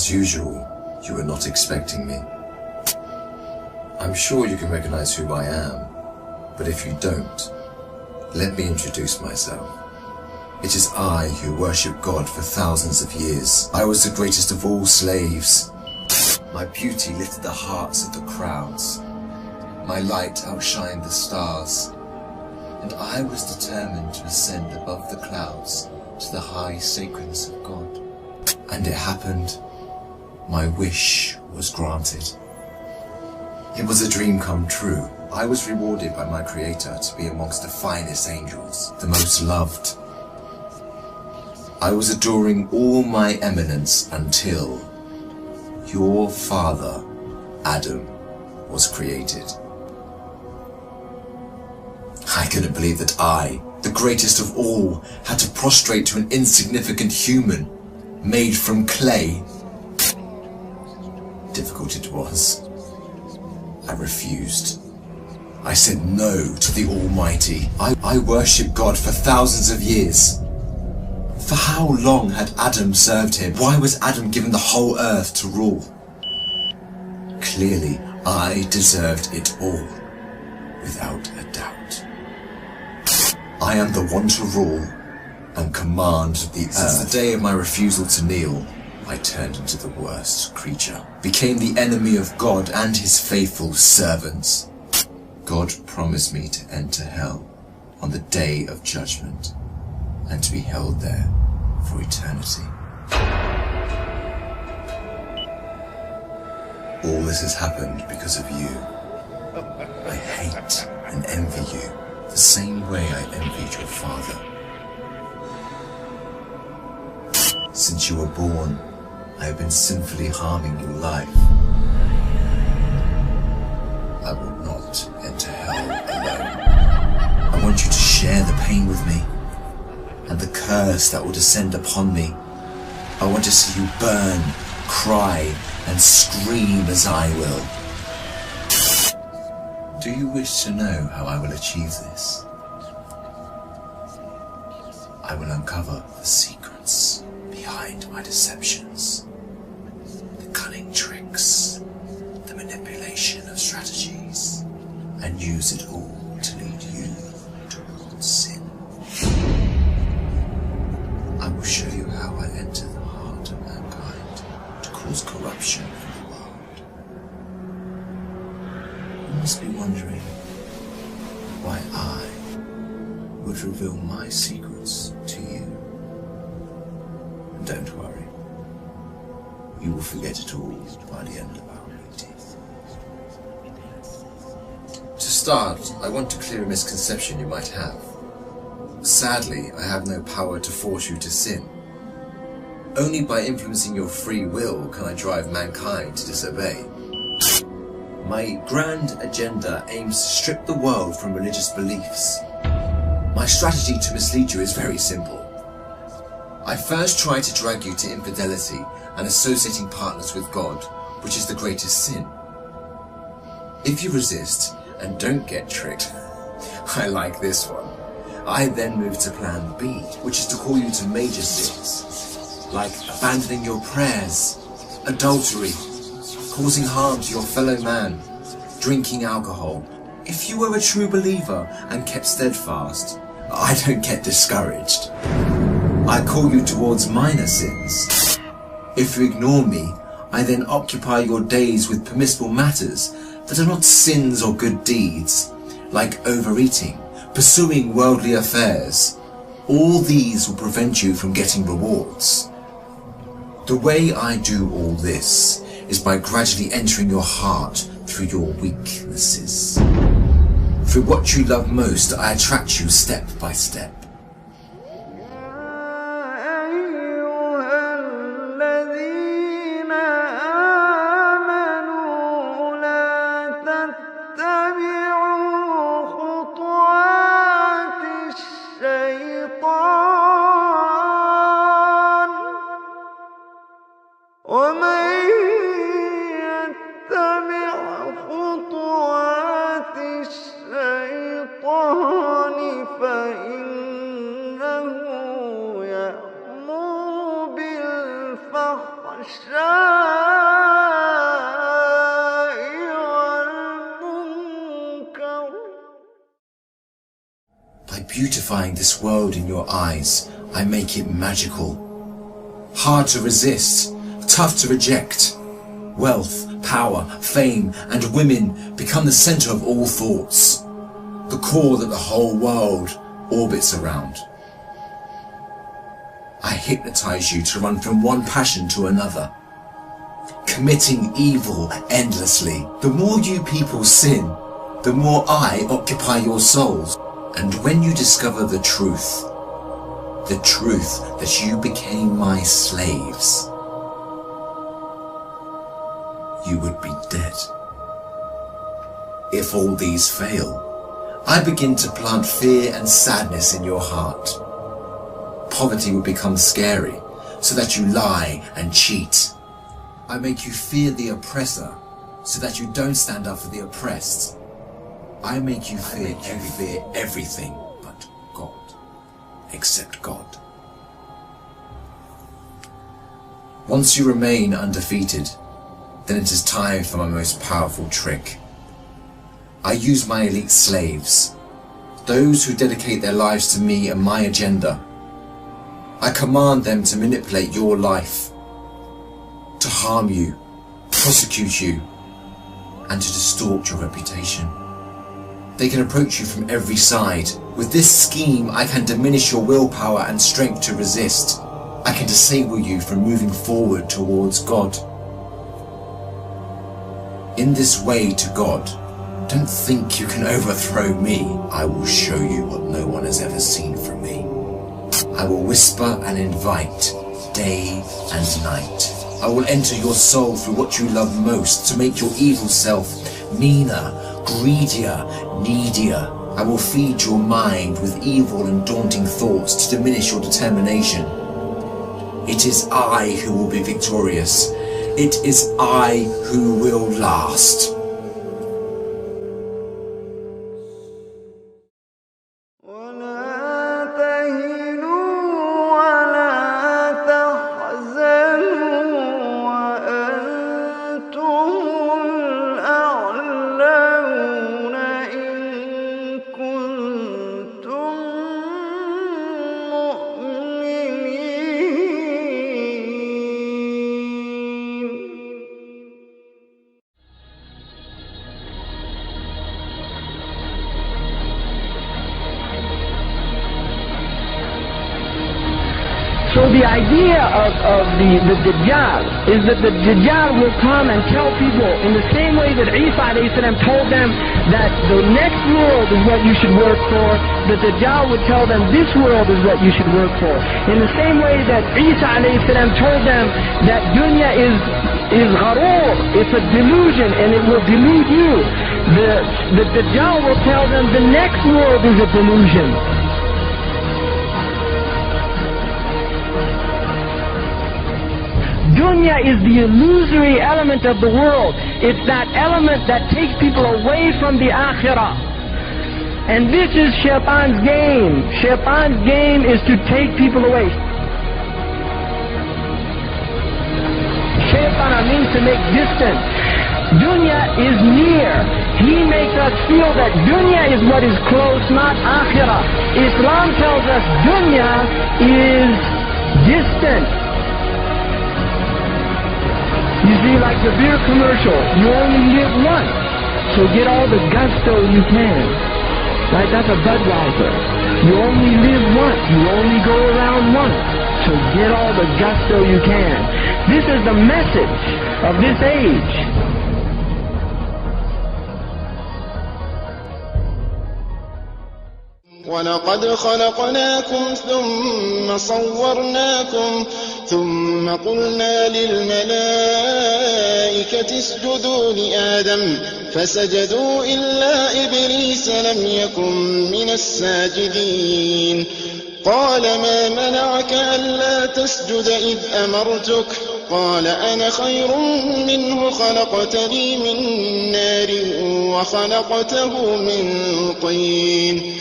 As usual, you were not expecting me. I'm sure you can recognize who I am, but if you don't, let me introduce myself. It is I who worship God for thousands of years. I was the greatest of all slaves. My beauty lifted the hearts of the crowds. My light outshined the stars. And I was determined to ascend above the clouds to the high sacredness of God. And it happened. My wish was granted. It was a dream come true. I was rewarded by my Creator to be amongst the finest angels, the most loved. I was adoring all my eminence until your father, Adam, was created. I couldn't believe that I, the greatest of all, had to prostrate to an insignificant human made from clay. Difficult it was. I refused. I said no to the Almighty. I worshipped God for thousands of years. For how long had Adam served him? Why was Adam given the whole earth to rule? Clearly, I deserved it all, without a doubt. I am the one to rule and command the earth. Since the day of my refusal to kneel, I turned into the worst creature, became the enemy of God and his faithful servants. God promised me to enter hell on the day of judgment and to be held there for eternity. All this has happened because of you. I hate and envy you the same way I envied your father. Since you were born, I have been sinfully harming your life. I will not enter hell alone. I want you to share the pain with me and the curse that will descend upon me. I want to see you burn, cry, and scream as I will. Do you wish to know how I will achieve this? I will uncover the secrets behind my deceptions, the cunning tricks, the manipulation of strategies, and use it all to lead you towards sin. I will show you how I enter the heart of mankind to cause corruption in the world. You must be wondering why I would reveal my secrets to you. Don't worry, you will forget it all by the end of our meeting. To start, I want to clear a misconception you might have. Sadly, I have no power to force you to sin. Only by influencing your free will can I drive mankind to disobey. My grand agenda aims to strip the world from religious beliefs. My strategy to mislead you is very simple. I first try to drag you to infidelity and associating partners with God, which is the greatest sin. If you resist and don't get tricked, I like this one. I then move to plan B, which is to call you to major sins, like abandoning your prayers, adultery, causing harm to your fellow man, drinking alcohol. If you were a true believer and kept steadfast, I don't get discouraged. I call you towards minor sins. If you ignore me, I then occupy your days with permissible matters that are not sins or good deeds, like overeating, pursuing worldly affairs. All these will prevent you from getting rewards. The way I do all this is by gradually entering your heart through your weaknesses. Through what you love most, I attract you step by step. فإنه يأمر بالفحشاء By beautifying this world in your eyes, I make it magical. Hard to resist, tough to reject. Wealth, power, fame, and women become the center of all thoughts, the core that the whole world orbits around. I hypnotize you to run from one passion to another, committing evil endlessly. The more you people sin, the more I occupy your souls. And when you discover the truth that you became my slaves, you would be dead. If all these fail, I begin to plant fear and sadness in your heart. Poverty would become scary, so that you lie and cheat. I make you fear the oppressor, so that you don't stand up for the oppressed. I make you fear everything but God, except God. Once you remain undefeated, then it is time for my most powerful trick. I use my elite slaves, those who dedicate their lives to me and my agenda. I command them to manipulate your life, to harm you, prosecute you, and to distort your reputation. They can approach you from every side. With this scheme, I can diminish your willpower and strength to resist. I can disable you from moving forward towards God. In this way to God, don't think you can overthrow me. I will show you what no one has ever seen from me. I will whisper and invite, day and night. I will enter your soul through what you love most to make your evil self meaner, greedier, needier. I will feed your mind with evil and daunting thoughts to diminish your determination. It is I who will be victorious. It is I who will last. So the idea of the Dajjal is that the Dajjal will come and tell people in the same way that Isa ﷺ told them that the next world is what you should work for, the Dajjal would tell them this world is what you should work for. In the same way that Isa ﷺ told them that dunya is gharoor, it's a delusion and it will delude you. The Dajjal will tell them the next world is a delusion. Dunya is the illusory element of the world. It's that element that takes people away from the akhirah. And this is Shaitan's game. Shaitan's game is to take people away. Shaitan means to make distant. Dunya is near. He makes us feel that dunya is what is close, not akhirah. Islam tells us dunya is distant. You see, like the beer commercial, you only live once, so get all the gusto you can. Right, that's a Budweiser. You only live once, you only go around once, so get all the gusto you can. This is the message of this age. وَلَقَدْ خَلَقْنَاكُمْ ثُمَّ صَوَّرْنَاكُمْ ثُمَّ قُلْنَا لِلْمَلَائِكَةِ اسْجُدُوا لِآدَمَ فَسَجَدُوا إِلَّا إِبْلِيسَ لَمْ يَكُنْ مِنَ السَّاجِدِينَ قَالَ مَا مَنَعَكَ أَلَّا تَسْجُدَ إِذْ أَمَرْتُكَ قَالَ أَنَا خَيْرٌ مِّنْهُ خَلَقْتَنِي مِنْ نَارٍ وَخَلَقْتَهُ مِنْ طِينٍ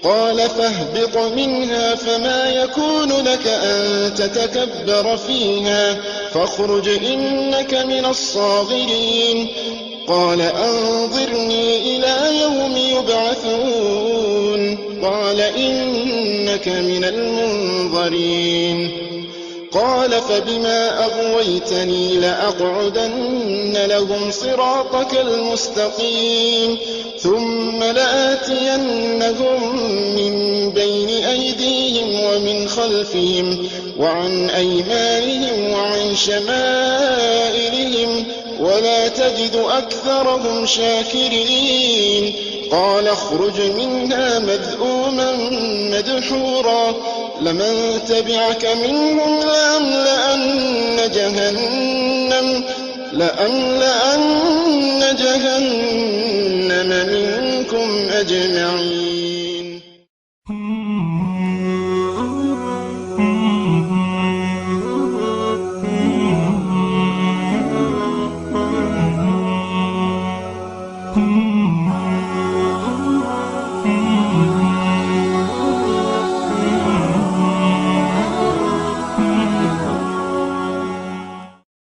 قال فاهبط منها فما يكون لك أن تتكبر فيها فاخرج إنك من الصاغرين قال أنظرني إلى يوم يبعثون قال إنك من المنظرين. قال فبما أغويتني لأقعدن لهم صراطك المستقيم ثم لآتينهم من بين أيديهم ومن خلفهم وعن أيمانهم وعن شمائلهم ولا تجد أكثرهم شاكرين. قال اخرج منها مذءوما مدحورا لمن تبعك منهم لأملأن جهنم منكم أجمعين.